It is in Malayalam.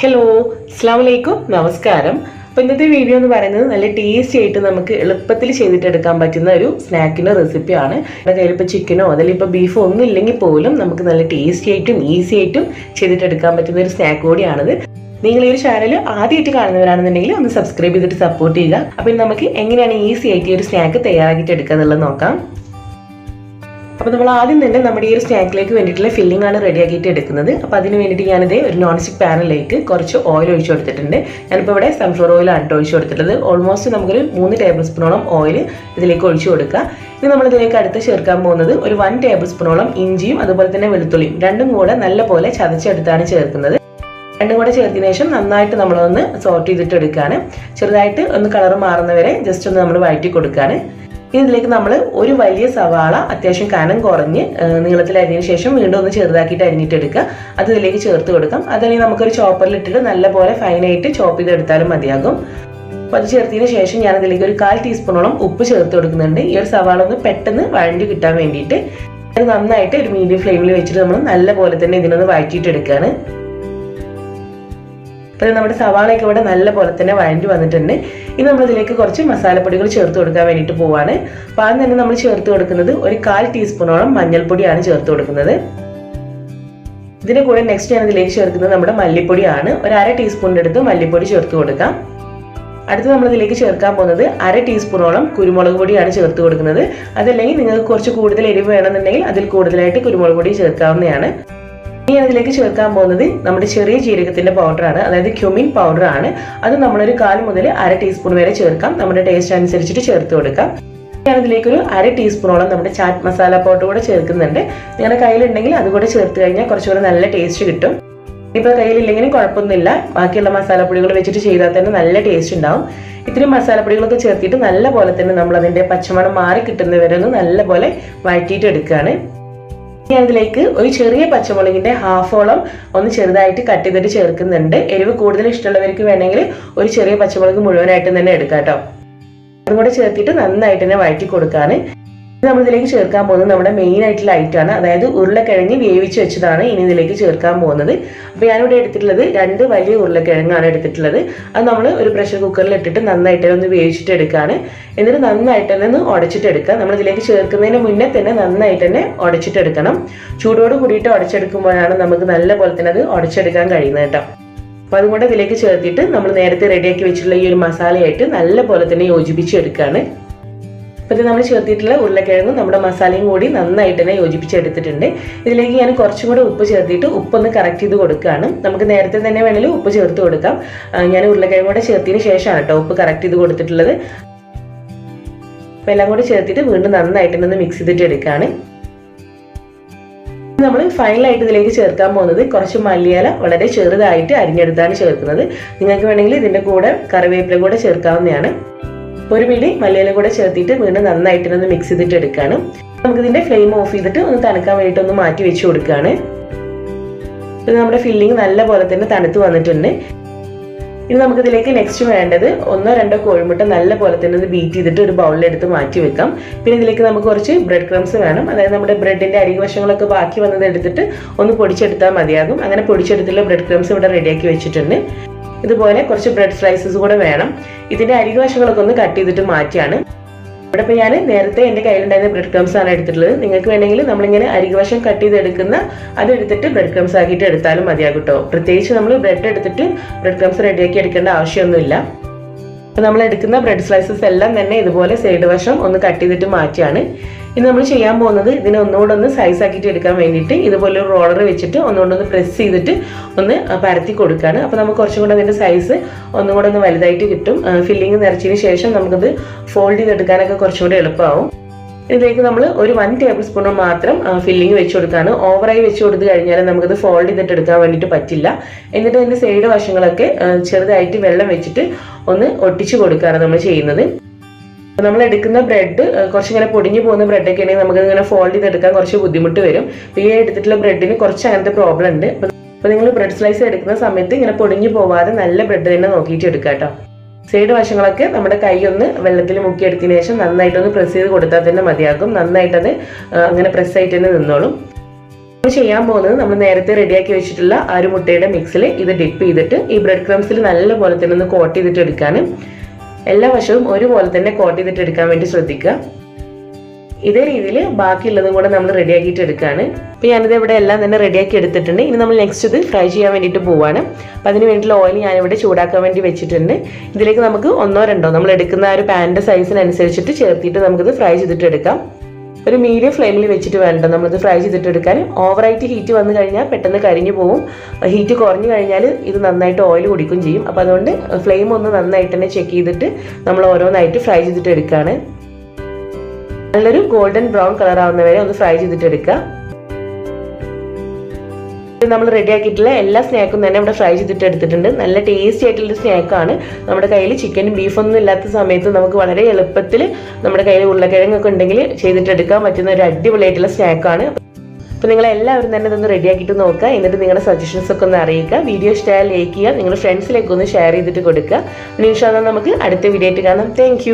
ഹലോ, അസ്സലാമു അലൈക്കും, നമസ്കാരം. അപ്പോൾ ഇന്നത്തെ വീഡിയോ എന്ന് പറയുന്നത് നല്ല ടേസ്റ്റി ആയിട്ട് നമുക്ക് എളുപ്പത്തിൽ ചെയ്തിട്ടെടുക്കാൻ പറ്റുന്ന ഒരു സ്നാക്കിൻ്റെ റെസിപ്പിയാണ്. നമ്മുടെ കയ്യിൽ ഇപ്പോൾ ചിക്കനോ അതിലിപ്പോൾ ബീഫോ ഒന്നും ഇല്ലെങ്കിൽ പോലും നമുക്ക് നല്ല ടേസ്റ്റി ആയിട്ടും ഈസി ആയിട്ടും ചെയ്തിട്ടെടുക്കാൻ പറ്റുന്ന ഒരു സ്നാക്ക് കൂടിയാണിത്. നിങ്ങൾ ഈ ഒരു ചാനൽ ആദ്യമായിട്ട് കാണുന്നവരാണെന്നുണ്ടെങ്കിൽ ഒന്ന് സബ്സ്ക്രൈബ് ചെയ്തിട്ട് സപ്പോർട്ട് ചെയ്യുക. അപ്പോൾ നമുക്ക് എങ്ങനെയാണ് ഈസി ആയിട്ട് ഈ ഒരു സ്നാക്ക് തയ്യാറാക്കിയിട്ട് എടുക്കുക എന്നുള്ളത് നോക്കാം. അപ്പോൾ നമ്മൾ ആദ്യം തന്നെ നമ്മുടെ ഈ ഒരു സ്നാക്കിലേക്ക് വേണ്ടിയിട്ടുള്ള ഫില്ലിംഗ് ആണ് റെഡിയാക്കിയിട്ട് എടുക്കുന്നത്. അപ്പോൾ അതിന് വേണ്ടിയിട്ട് ഞാനിത് ഒരു നോൺ സ്റ്റിക് പാനിലേക്ക് കുറച്ച് ഓയിൽ ഒഴിച്ചു കൊടുത്തിട്ടുണ്ട്. ഞാനിപ്പോൾ ഇവിടെ സൺഫ്ലവർ ഓയിലാണ് ഒഴിച്ചു കൊടുത്തിട്ടുള്ളത്. ഓൾമോസ്റ്റ് നമുക്കൊരു 3 ടേബിൾ സ്പൂണോളം ഓയിൽ ഇതിലേക്ക് ഒഴിച്ചു കൊടുക്കുക. ഇനി നമ്മളിതിലേക്ക് അടുത്ത് ചേർക്കാൻ പോകുന്നത് ഒരു 1 ടേബിൾ സ്പൂണോളം ഇഞ്ചിയും അതുപോലെ തന്നെ വെളുത്തുള്ളിയും രണ്ടും കൂടെ നല്ലപോലെ ചതച്ചെടുത്താണ് ചേർക്കുന്നത്. രണ്ടും കൂടെ ചേർത്തതിന് ശേഷം നന്നായിട്ട് നമ്മളൊന്ന് സോട്ട് ചെയ്തിട്ട് എടുക്കുകയാണ്. ചെറുതായിട്ട് ഒന്ന് കളർ മാറുന്നവരെ ജസ്റ്റ് ഒന്ന് നമ്മൾ വഴറ്റി കൊടുക്കുകയാണ്. ഇനി ഇതിലേക്ക് നമ്മൾ ഒരു വലിയ സവാള അത്യാവശ്യം കനം കുറഞ്ഞ് നീളത്തിൽ അരിഞ്ഞതിന് ശേഷം വീണ്ടും ഒന്ന് ചെറുതാക്കിയിട്ട് അരിഞ്ഞിട്ട് എടുക്കുക. അത് ഇതിലേക്ക് ചേർത്ത് കൊടുക്കാം. അതല്ലെങ്കിൽ നമുക്കൊരു ചോപ്പറിൽ ഇട്ടിട്ട് നല്ലപോലെ ഫൈനായിട്ട് ചോപ്പ് ചെയ്തെടുത്താലും മതിയാകും. അപ്പോൾ അത് ചേർത്തതിന് ശേഷം ഞാൻ ഇതിലേക്ക് ഒരു 1/4 ടീസ്പൂണോളം ഉപ്പ് ചേർത്ത് കൊടുക്കുന്നുണ്ട്. ഈ ഒരു സവാള ഒന്ന് പെട്ടെന്ന് വഴണ്ടി കിട്ടാൻ വേണ്ടിയിട്ട് അത് നന്നായിട്ട് ഒരു മീഡിയം ഫ്ലെയിമിൽ വെച്ചിട്ട് നമ്മൾ നല്ലപോലെ തന്നെ ഇതിനൊന്ന് വഴറ്റിയിട്ട് എടുക്കുകയാണ്. അപ്പോൾ നമ്മുടെ സവാളയൊക്കെ ഇവിടെ നല്ല പോലെ തന്നെ വഴണ്ടി വന്നിട്ടുണ്ട്. ഇനി നമ്മൾ ഇതിലേക്ക് കുറച്ച് മസാലപ്പൊടികൾ ചേർത്ത് കൊടുക്കാൻ വേണ്ടിയിട്ട് പോവാണ്. അപ്പോൾ ആദ്യം തന്നെ നമ്മൾ ചേർത്ത് കൊടുക്കുന്നത് ഒരു 1/4 ടീസ്പൂണോളം മഞ്ഞൾപ്പൊടിയാണ് ചേർത്ത് കൊടുക്കുന്നത്. ഇതിന് കൂടെ നെക്സ്റ്റ് ഞാൻ ഇതിലേക്ക് ചേർക്കുന്നത് നമ്മുടെ മല്ലിപ്പൊടിയാണ്. ഒരു 1/2 ടീസ്പൂണിൻ്റെ അടുത്ത് മല്ലിപ്പൊടി ചേർത്ത് കൊടുക്കാം. അടുത്ത് നമ്മൾ ഇതിലേക്ക് ചേർക്കാൻ പോകുന്നത് 1/2 ടീസ്പൂണോളം കുരുമുളക് പൊടിയാണ് ചേർത്ത് കൊടുക്കുന്നത്. അതല്ലെങ്കിൽ നിങ്ങൾക്ക് കുറച്ച് കൂടുതൽ എരിവ് വേണമെന്നുണ്ടെങ്കിൽ അതിൽ കൂടുതലായിട്ട് കുരുമുളക് പൊടി ചേർക്കാവുന്നതാണ്. ഇനി അതിലേക്ക് ചേർക്കാൻ പോകുന്നത് നമ്മുടെ ചെറിയ ജീരകത്തിന്റെ പൗഡറാണ്, അതായത് ക്യുമിൻ പൗഡറാണ്. അത് നമ്മളൊരു 1/4 മുതൽ 1/2 ടീസ്പൂൺ വരെ ചേർക്കാം. നമ്മുടെ ടേസ്റ്റ് അനുസരിച്ചിട്ട് ചേർത്ത് കൊടുക്കാം. ഞാൻ ഇതിലേക്ക് ഒരു 1/2 ടീസ്പൂണോളം നമ്മുടെ ചാറ്റ് മസാല പൗഡർ കൂടെ ചേർക്കുന്നുണ്ട്. നിങ്ങളുടെ കയ്യിലുണ്ടെങ്കിൽ അതുകൂടെ ചേർത്ത് കഴിഞ്ഞാൽ കുറച്ചുകൂടെ നല്ല ടേസ്റ്റ് കിട്ടും. ഇപ്പോൾ കയ്യിലില്ലെങ്കിലും കുഴപ്പമൊന്നുമില്ല, ബാക്കിയുള്ള മസാലപ്പൊടികൾ വെച്ചിട്ട് ചെയ്താൽ തന്നെ നല്ല ടേസ്റ്റ് ഉണ്ടാവും. ഇത്രയും മസാലപ്പൊടികളൊക്കെ ചേർത്തിട്ട് നല്ല പോലെ തന്നെ നമ്മൾ അതിൻ്റെ പച്ചമണം മാറി കിട്ടുന്നവരെ ഒന്ന് നല്ലപോലെ വഴറ്റിയിട്ട് എടുക്കുകയാണ്. ഞാൻ ഇതിലേക്ക് ഒരു ചെറിയ പച്ചമുളകിന്റെ ഹാഫോളം ഒന്ന് ചെറുതായിട്ട് കട്ട് ചെയ്തിട്ട് ചേർക്കുന്നുണ്ട്. എരിവ് കൂടുതൽ ഇഷ്ടമുള്ളവർക്ക് വേണമെങ്കിൽ ഒരു ചെറിയ പച്ചമുളക് മുഴുവനായിട്ട് തന്നെ എടുക്കാം കേട്ടോ. അതും കൂടെ ചേർത്തിട്ട് നന്നായിട്ട് തന്നെ വഴറ്റി കൊടുക്കാണ്. നമ്മൾ ഇതിലേക്ക് ചേർക്കാൻ പോകുന്നത് നമ്മുടെ മെയിൻ ആയിട്ടുള്ള ഐറ്റമാണ്, അതായത് ഉരുളക്കിഴങ്ങ് വേവിച്ച് വെച്ചതാണ് ഇനി ഇതിലേക്ക് ചേർക്കാൻ പോകുന്നത്. അപ്പോൾ ഞാനിവിടെ എടുത്തിട്ടുള്ളത് 2 വലിയ ഉരുളക്കിഴങ്ങാണ് എടുത്തിട്ടുള്ളത്. അത് നമ്മൾ ഒരു പ്രഷർ കുക്കറിൽ ഇട്ടിട്ട് നന്നായിട്ട് ഒന്ന് വേവിച്ചിട്ട് എടുക്കുകയാണ്. എന്നിട്ട് നന്നായിട്ട് തന്നെ ഒന്ന് ഉടച്ചിട്ട് എടുക്കുക. നമ്മൾ ഇതിലേക്ക് ചേർക്കുന്നതിന് മുന്നേ തന്നെ നന്നായിട്ട് തന്നെ ഉടച്ചിട്ട് എടുക്കണം. ചൂടോട് കൂടിയിട്ട് ഉടച്ചെടുക്കുമ്പോഴാണ് നമുക്ക് നല്ല പോലെ തന്നെ അത് ഉടച്ചെടുക്കാൻ കഴിയുന്നത് കേട്ടോ. അപ്പോൾ അതുകൊണ്ട് ഇതിലേക്ക് ചേർത്തിട്ട് നമ്മൾ നേരത്തെ റെഡിയാക്കി വെച്ചിട്ടുള്ള ഈ ഒരു മസാലയായിട്ട് നല്ല പോലെ തന്നെ യോജിപ്പിച്ചെടുക്കുകയാണ്. അപ്പോൾ ഇത് നമ്മൾ ചേർത്തിട്ടുള്ള ഉരുളക്കിഴങ്ങും നമ്മുടെ മസാലയും കൂടി നന്നായിട്ട് തന്നെ യോജിപ്പിച്ചെടുത്തിട്ടുണ്ട്. ഇതിലേക്ക് ഞാൻ കുറച്ചും കൂടെ ഉപ്പ് ചേർത്തിട്ട് ഉപ്പൊന്ന് കറക്റ്റ് ചെയ്ത് കൊടുക്കുകയാണ്. നമുക്ക് നേരത്തെ തന്നെ വേണമെങ്കിൽ ഉപ്പ് ചേർത്ത് കൊടുക്കാം. ഞാൻ ഉരുളക്കിഴങ്ങ് കൂടെ ചേർത്തതിന് ശേഷമാണ് കേട്ടോ ഉപ്പ് കറക്റ്റ് ചെയ്ത് കൊടുത്തിട്ടുള്ളത്. അപ്പോൾ എല്ലാം കൂടി ചേർത്തിട്ട് വീണ്ടും നന്നായിട്ടൊന്ന് മിക്സ് ചെയ്തിട്ട് എടുക്കുകയാണ്. നമ്മൾ ഫൈനലായിട്ട് ഇതിലേക്ക് ചേർക്കാൻ പോകുന്നത് കുറച്ച് മല്ലിയില വളരെ ചെറുതായിട്ട് അരിഞ്ഞെടുത്താണ് ചേർക്കുന്നത്. നിങ്ങൾക്ക് വേണമെങ്കിൽ ഇതിൻ്റെ കൂടെ കറിവേപ്പില കൂടെ ചേർക്കാവുന്നതാണ്. ഒരു പിടി മല്ലിയില കൂടെ ചേർത്തിട്ട് വീണ്ടും നന്നായിട്ടൊന്ന് മിക്സ് ചെയ്തിട്ട് എടുക്കുകയാണ്. നമുക്കിതിൻ്റെ ഫ്ലെയിം ഓഫ് ചെയ്തിട്ട് ഒന്ന് തണുക്കാൻ വേണ്ടിയിട്ട് ഒന്ന് മാറ്റി വെച്ച് കൊടുക്കുകയാണ്. ഇത് നമ്മുടെ ഫില്ലിങ് നല്ല പോലെ തന്നെ തണുത്ത് വന്നിട്ടുണ്ട്. ഇനി നമുക്കിതിലേക്ക് നെക്സ്റ്റ് വേണ്ടത് 1-2 കോഴിമുട്ട നല്ല പോലെ തന്നെ ഒന്ന് ബീറ്റ് ചെയ്തിട്ട് ഒരു ബൗളിലെടുത്ത് മാറ്റി വെക്കാം. പിന്നെ ഇതിലേക്ക് നമുക്ക് കുറച്ച് ബ്രെഡ് ക്രംസ് വേണം, അതായത് നമ്മുടെ ബ്രെഡിൻ്റെ അരികുവശങ്ങളൊക്കെ ബാക്കി വന്നത് എടുത്തിട്ട് ഒന്ന് പൊടിച്ചെടുത്താൽ മതിയാകും. അങ്ങനെ പൊടിച്ചെടുത്തുള്ള ബ്രെഡ് ക്രംസ് ഇവിടെ റെഡിയാക്കി വെച്ചിട്ടുണ്ട്. ഇതുപോലെ കുറച്ച് ബ്രെഡ് സ്ലൈസസ് കൂടെ വേണം. ഇതിൻ്റെ അരികുവശങ്ങളൊക്കെ ഒന്ന് കട്ട് ചെയ്തിട്ട് മാറ്റിയാണ്. ഇവിടെ ഇപ്പോൾ ഞാൻ നേരത്തെ എൻ്റെ കയ്യിലുണ്ടായിരുന്ന ബ്രെഡ് ക്രംസ് ആണ് എടുത്തിട്ടുള്ളത്. നിങ്ങൾക്ക് വേണമെങ്കിൽ നമ്മളിങ്ങനെ അരികുവശം കട്ട് ചെയ്തെടുക്കുന്ന അതെടുത്തിട്ട് ബ്രെഡ് ക്രംസ് ആക്കിയിട്ട് എടുത്താലും മതിയാകും കേട്ടോ. പ്രത്യേകിച്ച് നമ്മൾ ബ്രെഡ് എടുത്തിട്ട് ബ്രെഡ് ക്രംസ് റെഡിയാക്കി എടുക്കേണ്ട ആവശ്യമൊന്നുമില്ല. അപ്പോൾ നമ്മൾ എടുക്കുന്ന ബ്രെഡ് സ്ലൈസസ് എല്ലാം തന്നെ ഇതുപോലെ സൈഡ് വശം ഒന്ന് കട്ട് ചെയ്തിട്ട് മാറ്റിയാണ്. ഇനി നമ്മൾ ചെയ്യാൻ പോകുന്നത് ഇതിനെ ഒന്നുകൂടെ ഒന്ന് സൈസ് ആക്കിയിട്ട് എടുക്കാൻ വേണ്ടിയിട്ട് ഇതുപോലെ ഒരു റോളർ വെച്ചിട്ട് ഒന്നുകൂടെ ഒന്ന് പ്രസ് ചെയ്തിട്ട് ഒന്ന് പരത്തി കൊടുക്കുകയാണ്. അപ്പോൾ നമുക്ക് കുറച്ചും കൂടെ അതിൻ്റെ സൈസ് ഒന്നും കൂടെ ഒന്ന് വലുതായിട്ട് കിട്ടും. ഫില്ലിങ് നിറച്ചതിന് ശേഷം നമുക്കത് ഫോൾഡ് ചെയ്തെടുക്കാനൊക്കെ കുറച്ചും കൂടെ എളുപ്പമാവും. ഇതിലേക്ക് നമ്മൾ ഒരു 1 ടേബിൾ സ്പൂൺ മാത്രം ഫില്ലിങ് വെച്ച് കൊടുക്കുകയാണ്. ഓവറായി വെച്ച് കൊടുത്തു കഴിഞ്ഞാൽ നമുക്കത് ഫോൾഡ് ചെയ്തിട്ട് എടുക്കാൻ വേണ്ടിയിട്ട് പറ്റില്ല. എന്നിട്ട് അതിൻ്റെ സൈഡ് വശങ്ങളൊക്കെ ചെറുതായിട്ട് വെള്ളം വെച്ചിട്ട് ഒന്ന് ഒട്ടിച്ച് കൊടുക്കുകയാണ് നമ്മൾ ചെയ്യുന്നത്. നമ്മൾ എടുക്കുന്ന ബ്രെഡ് കുറച്ചിങ്ങനെ പൊടിഞ്ഞു പോകുന്ന ബ്രെഡൊക്കെ ആണെങ്കിൽ നമുക്ക് ഇങ്ങനെ ഫോൾഡ് ചെയ്തെടുക്കാൻ കുറച്ച് ബുദ്ധിമുട്ട് വരും. അപ്പോൾ ഈ എടുത്തിട്ടുള്ള ബ്രെഡിന് കുറച്ച് അങ്ങനത്തെ പ്രോബ്ലം ഉണ്ട്. അപ്പോൾ നിങ്ങൾ ബ്രെഡ് സ്ലൈസ് എടുക്കുന്ന സമയത്ത് ഇങ്ങനെ പൊടിഞ്ഞു പോവാതെ നല്ല ബ്രെഡ് തന്നെ നോക്കിയിട്ട് എടുക്കുക കേട്ടോ. സൈഡ് വശങ്ങളൊക്കെ നമ്മുടെ കൈ ഒന്ന് വെള്ളത്തിൽ മുക്കിയെടുത്തതിന് ശേഷം നന്നായിട്ടൊന്ന് പ്രസ് ചെയ്ത് കൊടുത്താൽ തന്നെ മതിയാകും. നന്നായിട്ടത് അങ്ങനെ പ്രസ് ആയിട്ട് തന്നെ നിന്നോളും. ചെയ്യാൻ പോകുന്നത് നമ്മൾ നേരത്തെ റെഡിയാക്കി വെച്ചിട്ടുള്ള ആ ഒരു മുട്ടയുടെ മിക്സിൽ ഇത് ഡിപ്പ് ചെയ്തിട്ട് ഈ ബ്രെഡ് ക്രംസിൽ നല്ലപോലെ തന്നെ ഒന്ന് കോട്ട് ചെയ്തിട്ട് എടുക്കാൻ. എല്ലാ വശവും ഒരുപോലെ തന്നെ കോട്ട് ചെയ്തിട്ട് എടുക്കാൻ വേണ്ടി ശ്രദ്ധിക്കുക. ഇതേ രീതിയിൽ ബാക്കിയുള്ളതും കൂടെ നമ്മൾ റെഡിയാക്കിയിട്ട് എടുക്കുകയാണ്. അപ്പോൾ ഞാനിത് ഇവിടെ എല്ലാം തന്നെ റെഡിയാക്കി എടുത്തിട്ടുണ്ട്. ഇനി നമ്മൾ നെക്സ്റ്റ് ഇത് ഫ്രൈ ചെയ്യാൻ വേണ്ടിയിട്ട് പോവാണ്. അപ്പോൾ അതിന് വേണ്ടിയിട്ടുള്ള ഓയിൽ ഞാനിവിടെ ചൂടാക്കാൻ വേണ്ടി വെച്ചിട്ടുണ്ട്. ഇതിലേക്ക് നമുക്ക് 1-2 നമ്മൾ എടുക്കുന്ന ആ ഒരു പാനിൻ്റെ സൈസിനനുസരിച്ചിട്ട് ചേർത്തിട്ട് നമുക്കിത് ഫ്രൈ ചെയ്തിട്ട് എടുക്കാം. ഒരു മീഡിയം ഫ്ലെയിമിൽ വെച്ചിട്ട് വേണ്ട നമ്മളിത് ഫ്രൈ ചെയ്തിട്ട് എടുക്കാൻ. ഓവറായിട്ട് ഹീറ്റ് വന്നു കഴിഞ്ഞാൽ പെട്ടെന്ന് കരിഞ്ഞു പോകും. ഹീറ്റ് കുറഞ്ഞു കഴിഞ്ഞാൽ ഇത് നന്നായിട്ട് ഓയിൽ കുടിക്കുകയും ചെയ്യും. അപ്പോൾ അതുകൊണ്ട് ഫ്ലെയിം ഒന്ന് നന്നായിട്ട് തന്നെ ചെക്ക് ചെയ്തിട്ട് നമ്മൾ ഓരോന്നായിട്ട് ഫ്രൈ ചെയ്തിട്ട് എടുക്കുകയാണ്. നല്ലൊരു ഗോൾഡൻ ബ്രൗൺ കളർ ആവുന്നവരെ ഒന്ന് ഫ്രൈ ചെയ്തിട്ട് എടുക്കുക. നമ്മൾ റെഡിയാക്കിയിട്ടുള്ള എല്ലാ സ്നാക്കും തന്നെ ഇവിടെ ഫ്രൈ ചെയ്തിട്ട് എടുത്തിട്ടുണ്ട്. നല്ല ടേസ്റ്റി ആയിട്ടുള്ള സ്നാക്കാണ്. നമ്മുടെ കയ്യിൽ ചിക്കനും ബീഫൊന്നും ഇല്ലാത്ത സമയത്ത് നമുക്ക് വളരെ എളുപ്പത്തിൽ നമ്മുടെ കയ്യിൽ ഉരുളക്കിഴങ്ങൊക്കെ ഉണ്ടെങ്കിൽ ചെയ്തിട്ടെടുക്കാൻ പറ്റുന്ന ഒരു അടിപൊളിയായിട്ടുള്ള സ്നാക്കാണ്. അപ്പോൾ നിങ്ങൾ എല്ലാവരും തന്നെ ഇതൊന്ന് റെഡിയാക്കിയിട്ട് നോക്കുക. എന്നിട്ട് നിങ്ങളുടെ സജഷൻസ് ഒക്കെ ഒന്ന് അറിയിക്കുക. വീഡിയോ ഇഷ്ടമായാൽ ലൈക്ക് ചെയ്യുക. നിങ്ങളുടെ ഫ്രണ്ട്സിലേക്ക് ഒന്ന് ഷെയർ ചെയ്തിട്ട് കൊടുക്കുക. ഇൻഷാ അല്ലാഹ് നമുക്ക് അടുത്ത വീഡിയോ ആയിട്ട് കാണാം. താങ്ക്